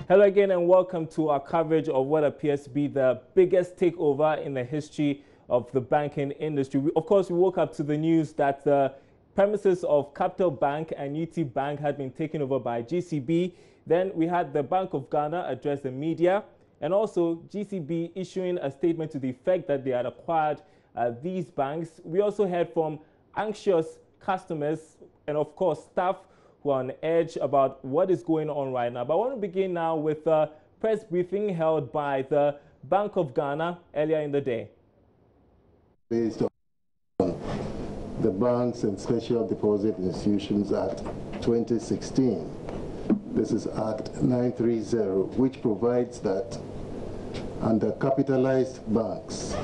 Hello again and welcome to our coverage of what appears to be the biggest takeover in the history of the banking industry. Of course, we woke up to the news that the premises of Capital Bank and UT Bank had been taken over by GCB. Then we had the Bank of Ghana address the media, and also GCB issuing a statement to the effect that they had acquired these banks. We also heard from anxious customers and, of course, staff who are on edge about what is going on right now. But I want to begin now with a press briefing held by the Bank of Ghana earlier in the day. Based on the Banks and Special Deposit Institutions Act 2016. This is Act 930, which provides that under capitalized banks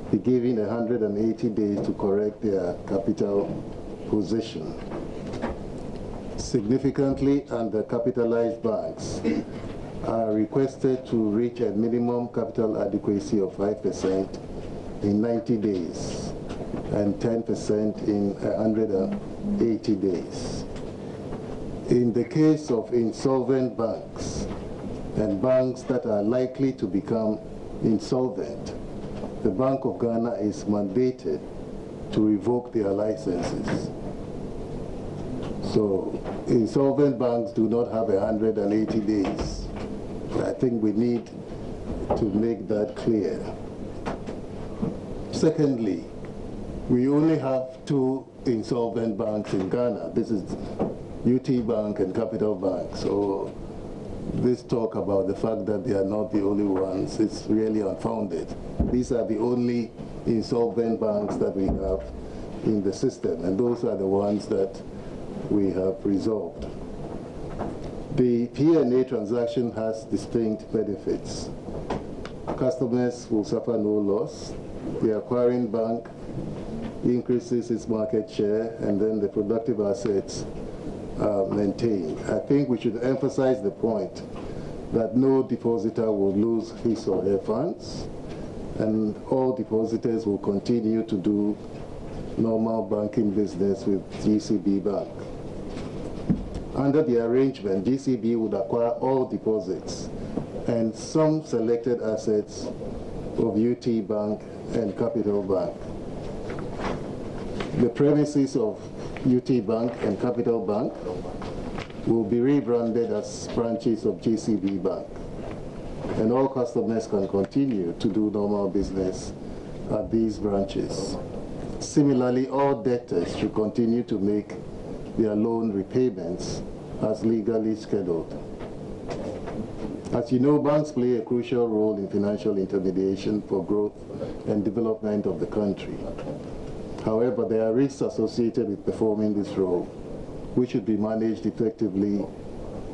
be given 180 days to correct their capital position. Significantly, undercapitalized banks are requested to reach a minimum capital adequacy of 5% in 90 days and 10% in 180 days. In the case of insolvent banks and banks that are likely to become insolvent, the Bank of Ghana is mandated to revoke their licenses. So insolvent banks do not have 180 days. I think we need to make that clear. Secondly, we only have two insolvent banks in Ghana. This is UT Bank and Capital Bank. So this talk about the fact that they are not the only ones is really unfounded. These are the only insolvent banks that we have in the system, and those are the ones that we have resolved. The P&A transaction has distinct benefits. Customers will suffer no loss. The acquiring bank increases its market share, and then the productive assets are maintained. I think we should emphasize the point that no depositor will lose his or her funds, and all depositors will continue to do normal banking business with GCB Bank. Under the arrangement, GCB would acquire all deposits and some selected assets of UT Bank and Capital Bank. The premises of UT Bank and Capital Bank will be rebranded as branches of GCB Bank, and all customers can continue to do normal business at these branches. Similarly, all debtors should continue to make their loan repayments as legally scheduled. As you know, banks play a crucial role in financial intermediation for growth and development of the country. However, there are risks associated with performing this role, which should be managed effectively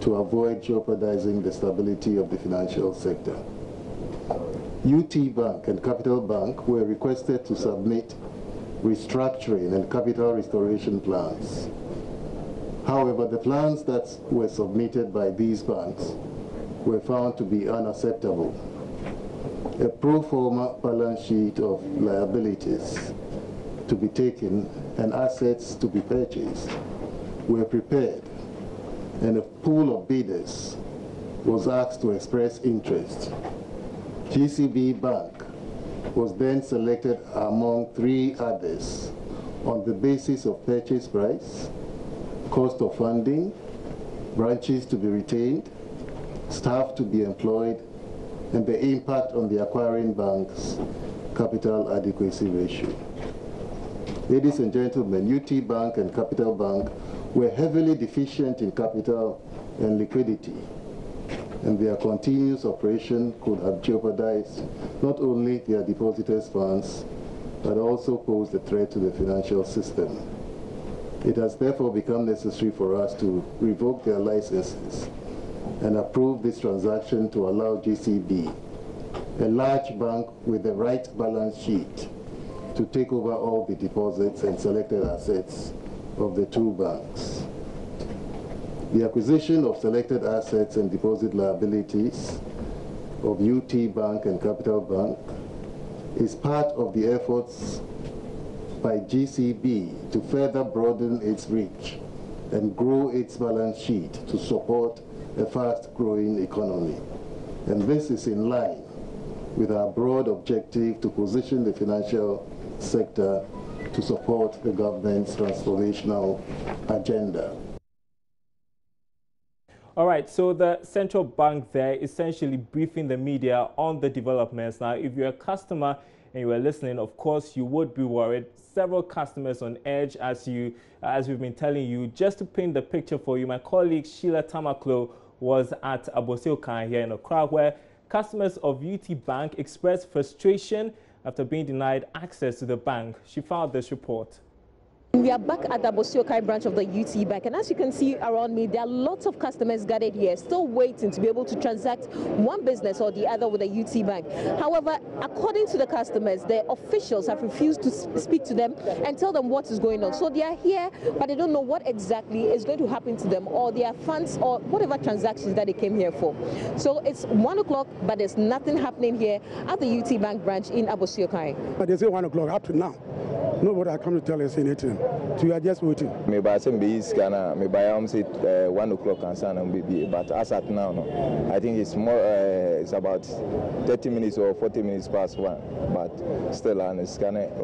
to avoid jeopardizing the stability of the financial sector. UT Bank and Capital Bank were requested to submit restructuring and capital restoration plans. However, the plans that were submitted by these banks were found to be unacceptable. A pro forma balance sheet of liabilities to be taken and assets to be purchased were prepared, and a pool of bidders was asked to express interest. GCB Bank was then selected among three others on the basis of purchase price, cost of funding, branches to be retained, staff to be employed, and the impact on the acquiring bank's capital adequacy ratio. Ladies and gentlemen, UT Bank and Capital Bank were heavily deficient in capital and liquidity, and their continuous operation could have jeopardized not only their depositors' funds, but also posed a threat to the financial system. It has therefore become necessary for us to revoke their licenses and approve this transaction to allow GCB, a large bank with the right balance sheet, to take over all the deposits and selected assets of the two banks. The acquisition of selected assets and deposit liabilities of UT Bank and Capital Bank is part of the efforts by GCB to further broaden its reach and grow its balance sheet to support a fast-growing economy. And this is in line with our broad objective to position the financial sector to support the government's transformational agenda. All right, so the central bank there essentially briefing the media on the developments. Now, if you're a customer and you are listening, of course, you would be worried. Several customers on edge, as we've been telling you. Just to paint the picture for you, my colleague Sheila Tamaklo was at Abosiokai here in Accra, where customers of UT Bank expressed frustration after being denied access to the bank. She filed this report. We are back at the Abosiokai branch of the UT Bank, and as you can see around me, there are lots of customers gathered here, still waiting to be able to transact one business or the other with the UT Bank. However, according to the customers, the officials have refused to speak to them and tell them what is going on. So they are here, but they don't know what exactly is going to happen to them or their funds or whatever transactions that they came here for. So it's 1 o'clock, but there's nothing happening here at the UT Bank branch in Abosiokai. But they say 1 o'clock up to now. Nobody has come to tell us anything. So we are just waiting. Maybe I say maybe I am say 1 o'clock and so on, but as at now, no. I think it's more. It's about 30 minutes or 40 minutes past 1. But still, it's kind of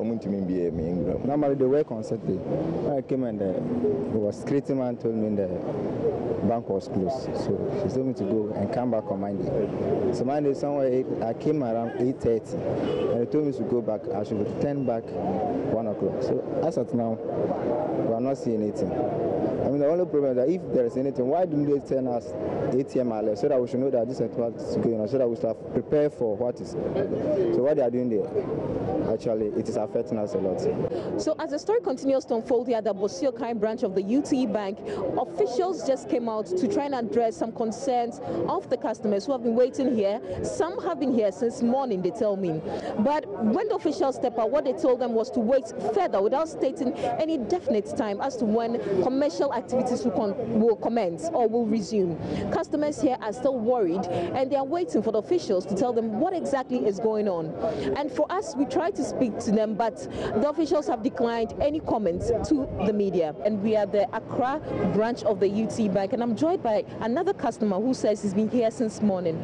normally they work on Saturday. When I came and it was security man told me the bank was closed, so she told me to go and come back on Monday. So Monday somewhere I came around 8:30, and they told me to go back. I should return back 1 o'clock. So as at now, we are not seeing anything. I mean, the only problem is that if there is anything, why don't they send us ATM alert so that we should know that this is what is going on, so that we should have prepared for what is. So what they are doing there, actually, it is affecting us a lot. So as the story continues to unfold here at the Abosiokai branch of the UT Bank, officials just came out to try and address some concerns of the customers who have been waiting here. Some have been here since morning, they tell me. But when the officials step out, what they told them was to wait further without stating any definite time as to when commercial activities will commence or will resume. Customers here are still worried and they are waiting for the officials to tell them what exactly is going on. And for us, we tried to speak to them, but the officials have declined any comments to the media. And we are the Accra branch of the UT Bank, and I'm joined by another customer who says he's been here since morning.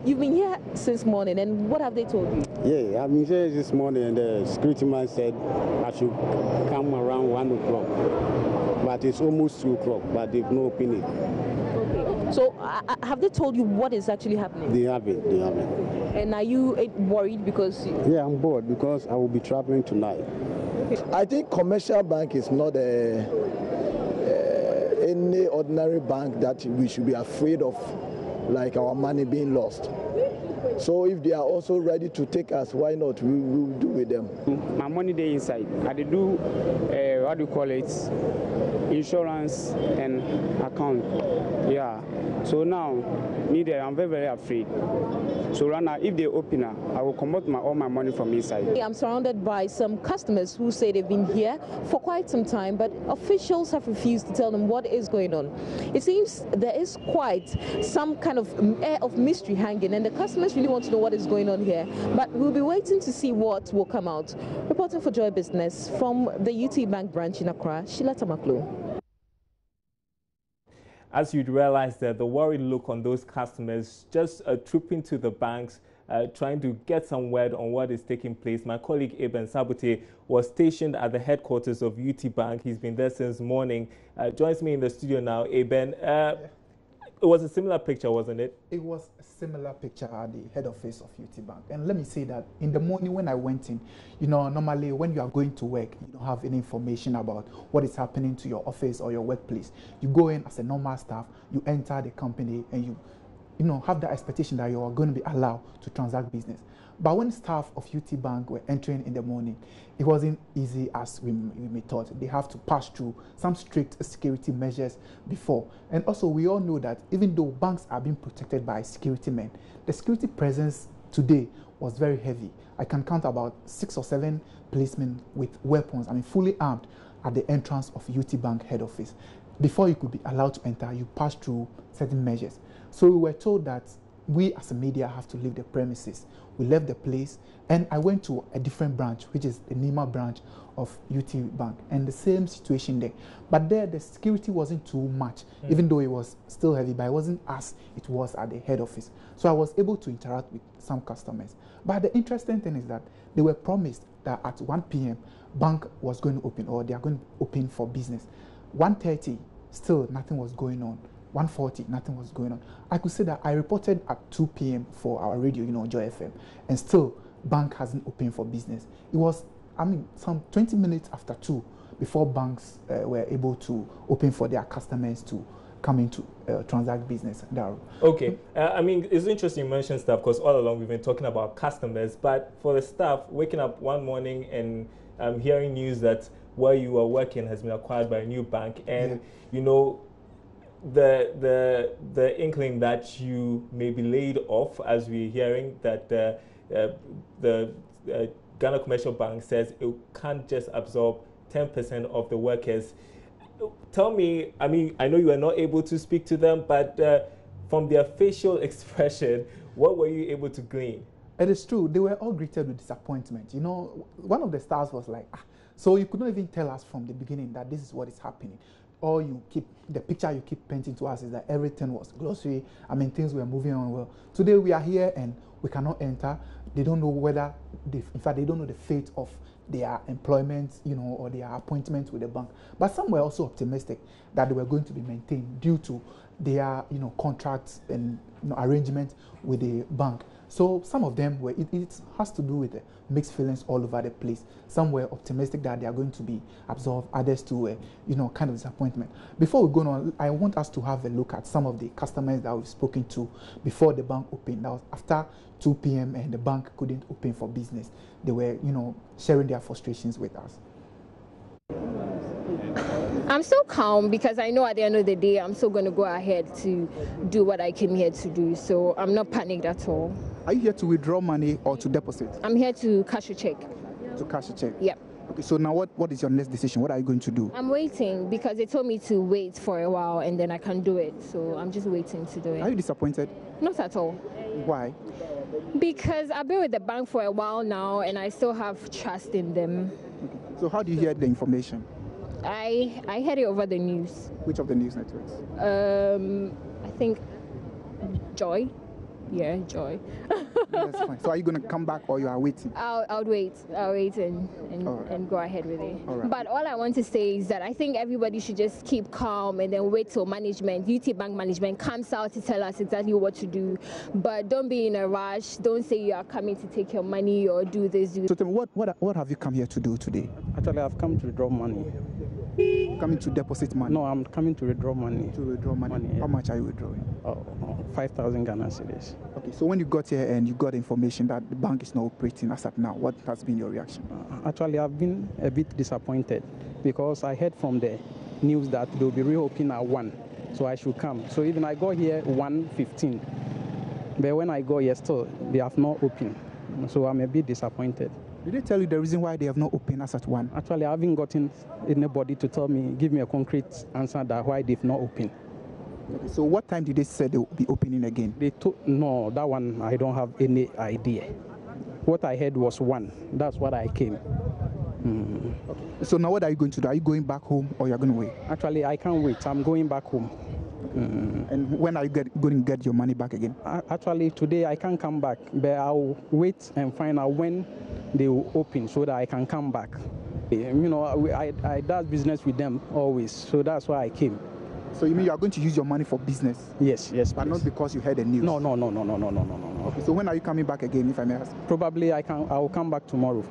You've been here since morning, and what have they told you? Yeah, I've been here this morning, and the security man said I should come around 1 o'clock, but it's almost 2 o'clock, but they've no opinion. Okay. So have they told you what is actually happening? They haven't. And are you worried because... Yeah, I'm bored because I will be traveling tonight. I think commercial bank is not any ordinary bank that we should be afraid of, like our money being lost. So if they are also ready to take us, why not? We will do with them. My money there inside. I do, what do you call it? Insurance and account. Yeah. So now, I'm very, very afraid. So right now, if they open up, I will come out all my money from inside. I'm surrounded by some customers who say they've been here for quite some time, but officials have refused to tell them what is going on. It seems there is quite some kind of air of mystery hanging, and the customers really want to know what is going on here. But we'll be waiting to see what will come out. Reporting for Joy Business from the UT Bank branch in Accra, Sheila Tamaklo. As you'd realize that the worried look on those customers just trooping to the banks, trying to get some word on what is taking place. My colleague Eben Sabute was stationed at the headquarters of UT Bank. He's been there since morning. Joins me in the studio now. Eben, it was a similar picture, wasn't it? It was a similar picture at the head office of UT Bank. And let me say that in the morning when I went in, normally when you are going to work, you don't have any information about what is happening to your office or your workplace. You go in as a normal staff, you enter the company, and you have the expectation that you are going to be allowed to transact business. But when staff of UT Bank were entering in the morning, it wasn't easy as we thought. They have to pass through some strict security measures before. And also, we all know that even though banks are being protected by security men, the security presence today was very heavy. I can count about 6 or 7 policemen with weapons, fully armed, at the entrance of UT Bank head office. Before you could be allowed to enter, you pass through certain measures. So we were told that we as a media have to leave the premises. We left the place, and I went to a different branch, which is the Nima branch of UT Bank, and the same situation there. But there, the security wasn't too much, even though it was still heavy, but it wasn't as it was at the head office. So I was able to interact with some customers. But the interesting thing is that they were promised that at 1 p.m., bank was going to open, or they are going to open for business. 1:30, still nothing was going on. 1:40, nothing was going on. I could say that I reported at 2 p.m. for our radio, Joy FM, and still bank hasn't opened for business. It was, some 20 minutes after 2 before banks were able to open for their customers to come in to transact business. Okay, it's interesting you mentioned staff, because all along we've been talking about customers, but for the staff, waking up one morning and hearing news that where you are working has been acquired by a new bank, and the inkling that you may be laid off, as we're hearing that the Ghana Commercial Bank says it can't just absorb 10% of the workers. Tell me, I know you are not able to speak to them, but from their facial expression, what were you able to glean? It is true. They were all greeted with disappointment. One of the stars was like, so you could not even tell us from the beginning that this is what is happening. Or the picture you keep painting to us is that everything was glossy. Things were moving on well. Today we are here and we cannot enter. They don't know whether, in fact, they don't know the fate of their employment, or their appointment with the bank. But some were also optimistic that they were going to be maintained due to their, contracts and arrangements with the bank. So some of them were, it has to do with mixed feelings all over the place. Some were optimistic that they are going to be absorbed, others to, kind of disappointment. Before we go on, I want us to have a look at some of the customers that we've spoken to before the bank opened. That was after 2 p.m. and the bank couldn't open for business. They were, sharing their frustrations with us. I'm so calm because I know at the end of the day, I'm still going to go ahead to do what I came here to do. So I'm not panicked at all. Are you here to withdraw money or to deposit? I'm here to cash a check. To cash a check? Yep. Okay, so now what is your next decision? What are you going to do? I'm waiting because they told me to wait for a while and then I can do it. So I'm just waiting to do it. Are you disappointed? Not at all. Why? Because I've been with the bank for a while now and I still have trust in them. Okay. So how do you hear the information? I heard it over the news. Which of the news networks? I think Joy. Yeah, Joy. That's fine. So are you going to come back or you are waiting? I'll wait. I'll wait and go ahead with it. All right. But all I want to say is that I think everybody should just keep calm and then wait till management, UT Bank management, comes out to tell us exactly what to do. But don't be in a rush. Don't say you are coming to take your money or do this. So tell me, what have you come here to do today? Actually, I've come to withdraw money. Coming to deposit money? No, I'm coming to withdraw money. To withdraw money? Yeah. How much are you withdrawing? 5,000 Ghana cedis. Okay, so when you got here and you got information that the bank is not operating as at now, what has been your reaction? Actually, I've been a bit disappointed because I heard from the news that they'll be reopening at 1, so I should come. So even I got here 1:15, but when I got here still, they have not opened. So I'm a bit disappointed. Did they tell you the reason why they have not opened as at 1? Actually, I haven't gotten anybody to give me a concrete answer that why they've not opened. Okay, so what time did they say they will be opening again? No, that one I don't have any idea. What I heard was 1. That's what I came. Okay. So now what are you going to do? Are you going back home or you're going to wait? Actually, I can't wait. I'm going back home. And when are you going to get your money back again? Actually, today I can't come back, but I'll wait and find out when they will open so that I can come back. I do business with them always, so that's why I came. So you mean you are going to use your money for business? Yes, but please. Not because you heard the news? No. Okay, so when are you coming back again, if I may ask? Probably I will come back tomorrow.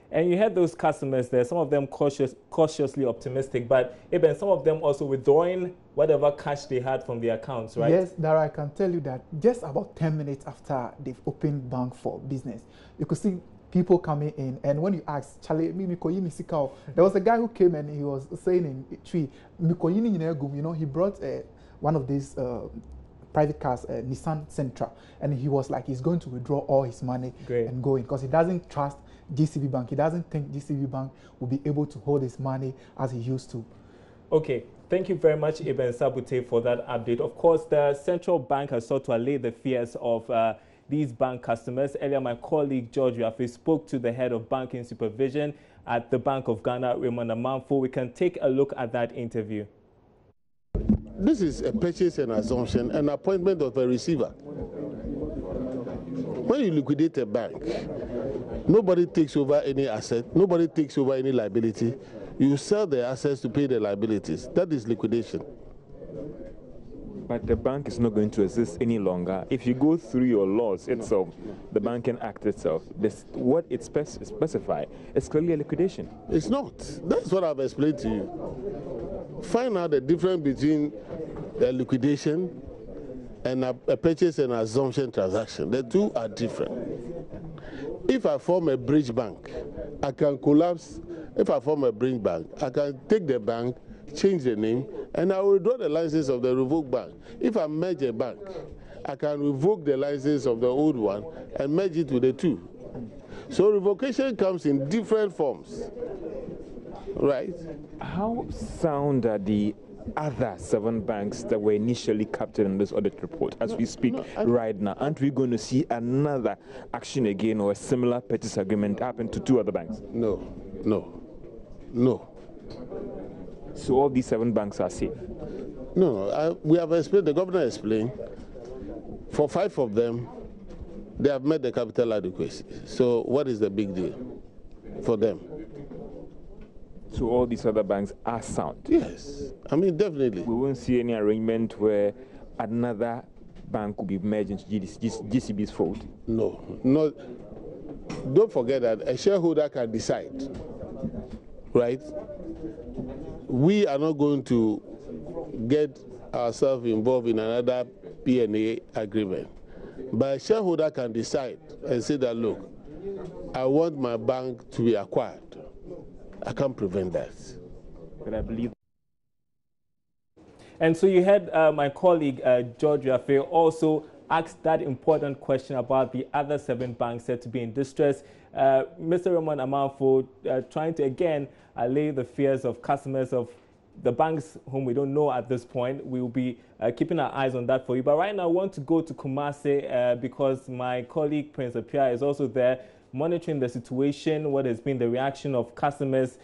And you had those customers there, some of them cautiously optimistic, but even some of them also withdrawing whatever cash they had from their accounts, right? Yes, Dara, I can tell you that just about 10 minutes after they've opened bank for business, you could see people coming in, and when you ask, Charlie, there was a guy who came and he was saying in tree, he brought one of these private cars, Nissan Sentra, and he was like, he's going to withdraw all his money and go in because he doesn't trust GCB Bank. He doesn't think GCB Bank will be able to hold his money as he used to. Okay, thank you very much, Ibn Sabute, for that update. Of course, the central bank has sought to allay the fears of these bank customers. Earlier, my colleague George Rafi spoke to the head of banking supervision at the Bank of Ghana, Raymond Amanfo. We can take a look at that interview. This is a purchase and assumption, an appointment of a receiver. When you liquidate a bank, nobody takes over any asset, nobody takes over any liability. You sell the assets to pay the liabilities. That is liquidation. But the bank is not going to exist any longer. If you go through your laws itself, the Banking Act itself, what it specifies is clearly a liquidation. It's not. That's what I've explained to you. Find out the difference between a liquidation and a purchase and assumption transaction. The two are different. If I form a bridge bank, I can collapse. If I form a bridge bank, I can take the bank, change the name, and I will withdraw the license of the revoked bank. If I merge a bank, I can revoke the license of the old one and merge it with the two. So revocation comes in different forms, right? How sound are the other 7 banks that were initially captured in this audit report as we speak right now? Aren't we going to see another action again or a similar purchase agreement happen to 2 other banks? No. So all these 7 banks are safe? No, we have explained, the governor explained, for 5 of them, they have met the capital adequacy. So what is the big deal for them? So all these other banks are sound? Yes, I mean, definitely. We won't see any arrangement where another bank will be merged into GCB's fold? No. Don't forget that a shareholder can decide, right? We are not going to get ourselves involved in another P&A agreement. But a shareholder can decide and say that, look, I want my bank to be acquired. I can't prevent that. But I believe. And so you had my colleague, George Rafi, also asked that important question about the other 7 banks said to be in distress. Mr. Raymond Amanfo trying to, again, allay the fears of customers of the banks whom we don't know at this point. We will be keeping our eyes on that for you. But right now, I want to go to Kumasi because my colleague, Prince Apia, is also there monitoring the situation, what has been the reaction of customers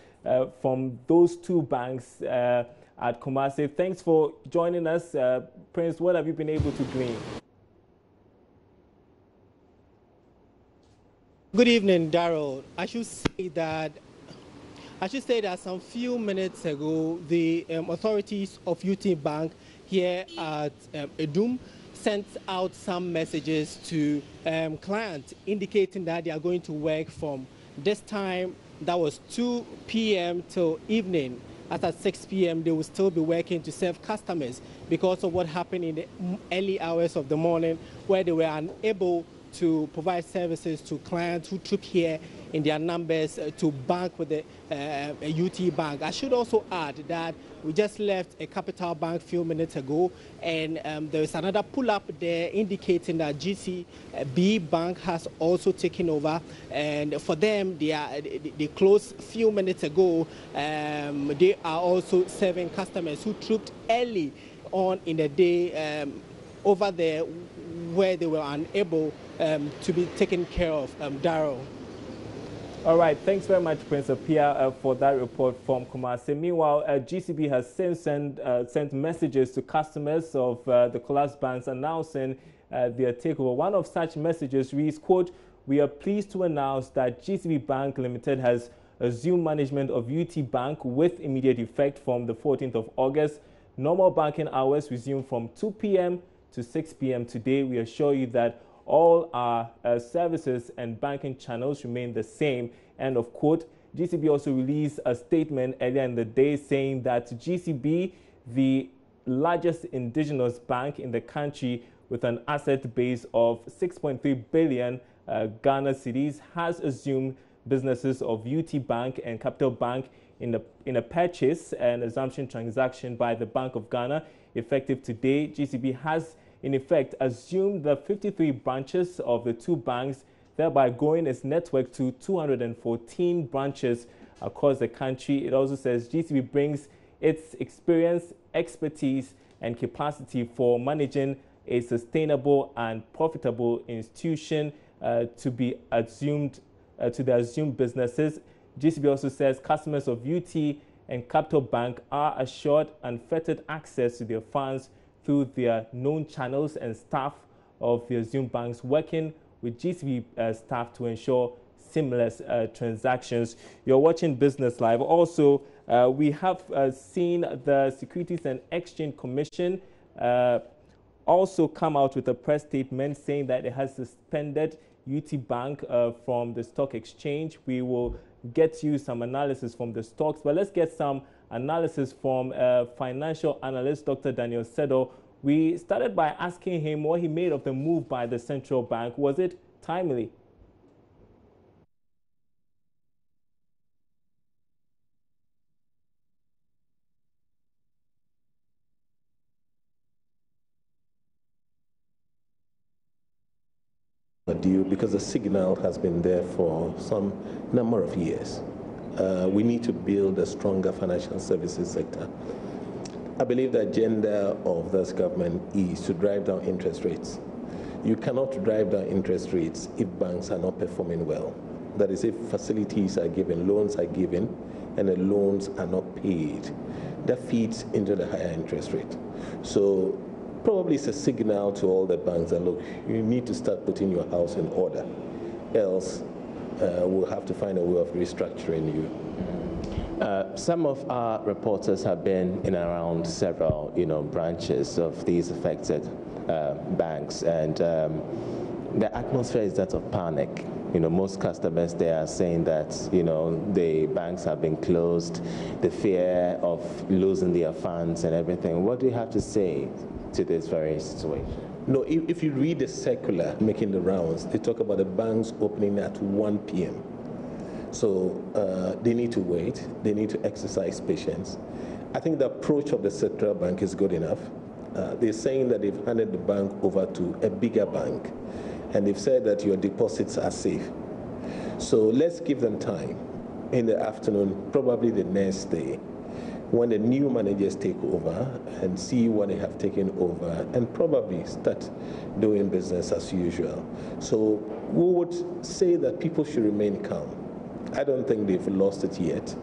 from those 2 banks at Kumasi. Thanks for joining us. Prince, what have you been able to glean? Good evening, Daryl. I should say that some few minutes ago, the authorities of UT Bank here at Edum sent out some messages to clients indicating that they are going to work from this time, that was 2 p.m. till evening. As at 6 p.m., they will still be working to serve customers because of what happened in the early hours of the morning where they were unable to provide services to clients who trooped here in their numbers to bank with the UT Bank. I should also add that we just left a Capital Bank a few minutes ago, and there is another pull-up there indicating that GCB Bank has also taken over. And for them, they closed a few minutes ago. They are also serving customers who trooped early on in the day over there where they were unable to be taken care of. Daryl. All right, thanks very much, Prince Apia, for that report from Kumasi. Meanwhile, GCB has since sent messages to customers of the collapsed banks announcing their takeover. One of such messages reads, quote, "We are pleased to announce that GCB Bank Limited has assumed management of UT Bank with immediate effect from the 14th of August. Normal banking hours resume from 2 p.m. to 6 p.m. today. We assure you that all our services and banking channels remain the same." End of quote. GCB also released a statement earlier in the day saying that GCB, the largest indigenous bank in the country with an asset base of 6.3 billion Ghana cedis, has assumed businesses of UT Bank and Capital Bank in a purchase and assumption transaction by the Bank of Ghana. Effective today, GCB has in effect assumed the 53 branches of the 2 banks, thereby growing its network to 214 branches across the country. It also says GCB brings its experience, expertise, and capacity for managing a sustainable and profitable institution to the assumed businesses. GCB also says customers of UT and Capital Bank are assured unfettered access to their funds through their known channels, and staff of the assumed banks working with GCB staff to ensure seamless transactions. You're watching Business Live. Also, we have seen the Securities and Exchange Commission also come out with a press statement saying that it has suspended UT Bank from the stock exchange. We will get you some analysis from the stocks, but let's get some analysis from financial analyst Dr. Daniel Sedo. We started by asking him what he made of the move by the central bank. Was it timely? Due because the signal has been there for some number of years. We need to build a stronger financial services sector. I believe the agenda of this government is to drive down interest rates. You cannot drive down interest rates if banks are not performing well. That is, if facilities are given, loans are given, and the loans are not paid. That feeds into the higher interest rate. So probably it's a signal to all the banks that, look, you need to start putting your house in order, else we'll have to find a way of restructuring you. Some of our reporters have been in and around several, branches of these affected banks, and the atmosphere is that of panic. Most customers, they are saying that, the banks have been closed, the fear of losing their funds and everything. What do you have to say to this very situation? No, if you read the circular making the rounds, they talk about the banks opening at 1 p.m. So they need to wait. They need to exercise patience. I think the approach of the central bank is good enough. They're saying that they've handed the bank over to a bigger bank, and they've said that your deposits are safe. So let's give them time. In the afternoon, probably the next day, when the new managers take over and see what they have taken over, and probably start doing business as usual. So we would say that people should remain calm. I don't think they've lost it yet.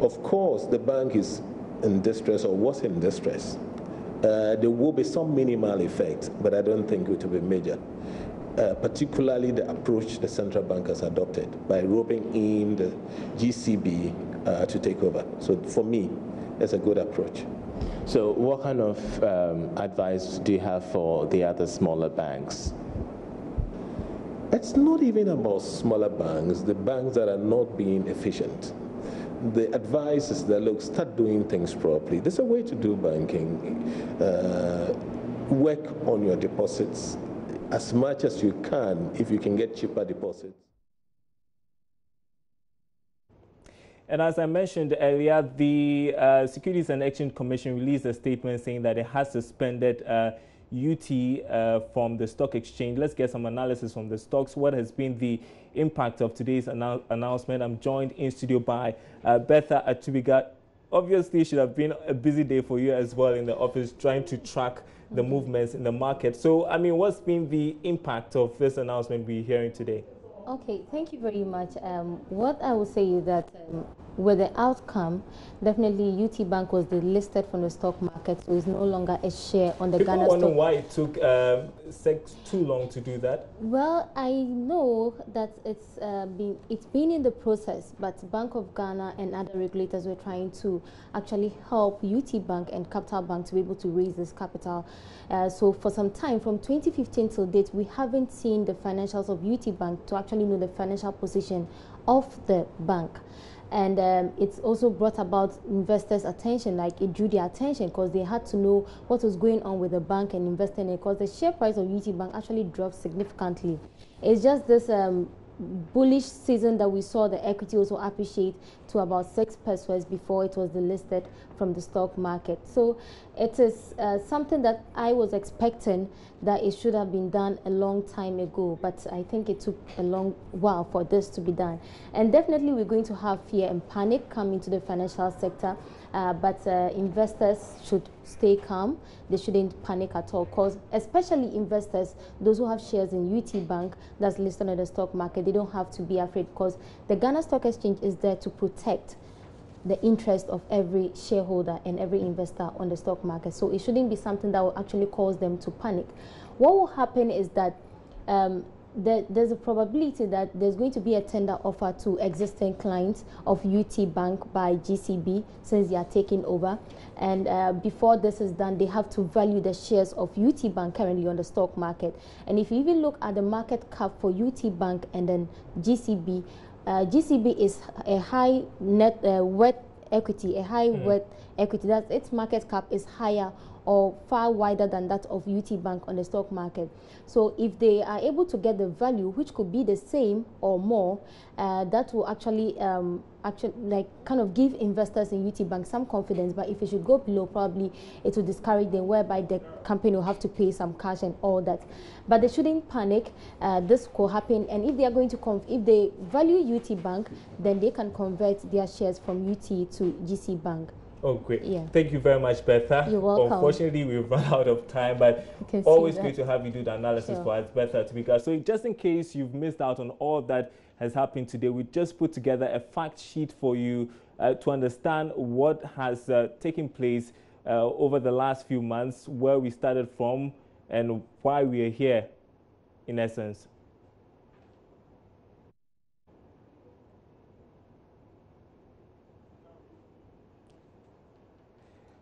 Of course, the bank is in distress or was in distress. There will be some minimal effect, but I don't think it will be major. Particularly the approach the central bank has adopted by roping in the GCB to take over. So for me, it's a good approach. So what kind of advice do you have for the other smaller banks? It's not even about smaller banks, the banks that are not being efficient. The advice is that, look, start doing things properly. There's a way to do banking. Work on your deposits as much as you can if you can get cheaper deposits. And as I mentioned earlier, the Securities and Exchange Commission released a statement saying that it has suspended UT from the stock exchange. Let's get some analysis from the stocks. What has been the impact of today's announcement? I'm joined in studio by Bertha Atubiga. Obviously, it should have been a busy day for you as well in the office, trying to track the movements in the market. So, I mean, what's been the impact of this announcement we're hearing today? Okay, thank you very much. What I would say is that with the outcome, definitely UT Bank was delisted from the stock market, so it's no longer a share on the Ghana stock. People wonder why it took too long to do that. Well, I know that it's been in the process, but Bank of Ghana and other regulators were trying to actually help UT Bank and Capital Bank to be able to raise this capital. So for some time, from 2015 till date, we haven't seen the financials of UT Bank to actually know the financial position of the bank. And it's also brought about investors' attention, like it drew their attention because they had to know what was going on with the bank and invest in it, because the share price of UT Bank actually dropped significantly. It's just this bullish season that we saw the equity also appreciate to about 6 pesos before it was delisted from the stock market. So it is something that I was expecting that it should have been done a long time ago, but I think it took a long while for this to be done. And definitely we're going to have fear and panic come into the financial sector, but investors should stay calm. They shouldn't panic at all, because especially investors, those who have shares in UT Bank that's listed on the stock market, they don't have to be afraid, because the Ghana Stock Exchange is there to protect the interest of every shareholder and every investor on the stock market. So it shouldn't be something that will actually cause them to panic. What will happen is that there's a probability that there's going to be a tender offer to existing clients of UT Bank by GCB, since they are taking over. And before this is done, they have to value the shares of UT Bank currently on the stock market. And if you even look at the market cap for UT Bank and then GCB, GCB is a high net worth equity, a high worth equity. That its market cap is higher or far wider than that of UT Bank on the stock market. So if they are able to get the value, which could be the same or more, that will actually kind of give investors in UT Bank some confidence. But if it should go below, probably it will discourage them, whereby the company will have to pay some cash and all that. But they shouldn't panic. This could happen, and if they are going to if they value UT Bank, then they can convert their shares from UT to GC Bank. Oh, great. Yeah. Thank you very much, Bertha. You're welcome. Unfortunately, we've run out of time, but always great to have you do the analysis for us, Bertha, to be glad. So just in case you've missed out on all that has happened today, we just put together a fact sheet for you to understand what has taken place over the last few months, where we started from, and why we are here, in essence.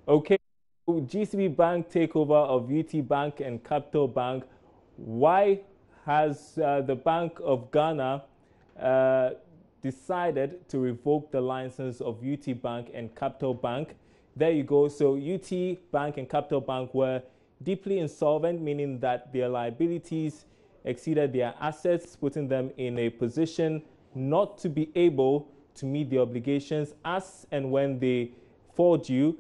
Okay, GCB Bank takeover of UT Bank and Capital Bank. Why has the Bank of Ghana decided to revoke the license of UT Bank and Capital Bank? There you go. So UT Bank and Capital Bank were deeply insolvent, meaning that their liabilities exceeded their assets, putting them in a position not to be able to meet the obligations as and when they fall due.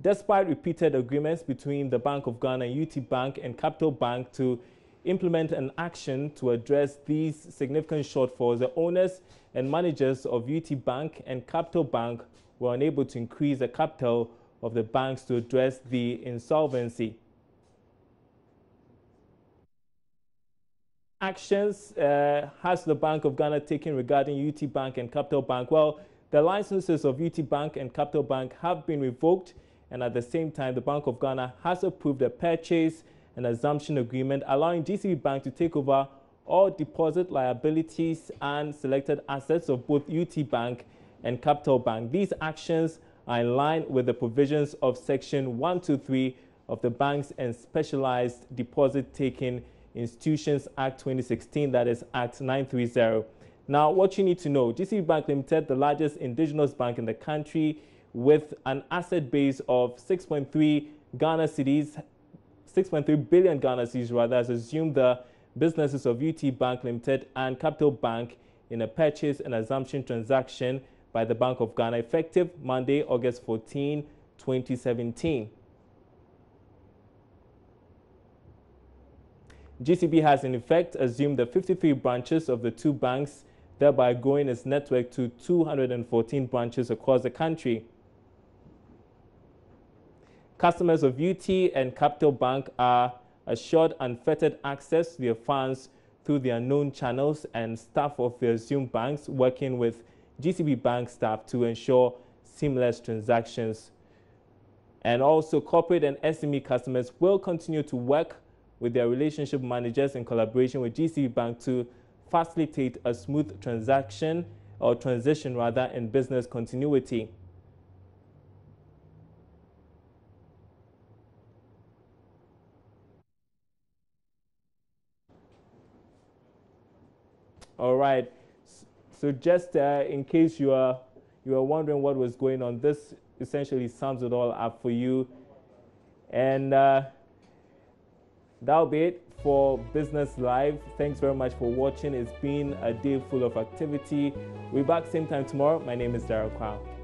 Despite repeated agreements between the Bank of Ghana, UT Bank, and Capital Bank to implement an action to address these significant shortfalls, the owners and managers of UT Bank and Capital Bank were unable to increase the capital of the banks to address the insolvency. Actions has the Bank of Ghana taken regarding UT Bank and Capital Bank? Well, the licenses of UT Bank and Capital Bank have been revoked, and at the same time, the Bank of Ghana has approved a purchase and assumption agreement allowing GCB Bank to take over all deposit liabilities and selected assets of both UT Bank and Capital Bank. These actions are in line with the provisions of Section 123 of the Banks and Specialized Deposit-Taking Institutions Act 2016, that is Act 930. Now, what you need to know, GCB Bank Limited, the largest indigenous bank in the country, with an asset base of 6.3 billion Ghana cedis rather, has assumed the businesses of UT Bank Limited and Capital Bank in a purchase and assumption transaction by the Bank of Ghana, effective Monday, August 14, 2017. GCB has in effect assumed the 53 branches of the two banks, thereby growing its network to 214 branches across the country. Customers of UT and Capital Bank are assured unfettered access to their funds through their known channels, and staff of the assumed banks working with GCB Bank staff to ensure seamless transactions. And also, corporate and SME customers will continue to work with their relationship managers in collaboration with GCB Bank to facilitate a smooth transition in business continuity. All right. So just in case you are wondering what was going on, this essentially sums it all up for you. And that'll be it for Business Live. Thanks very much for watching. It's been a day full of activity. We'll be back same time tomorrow. My name is Daryl Kwao.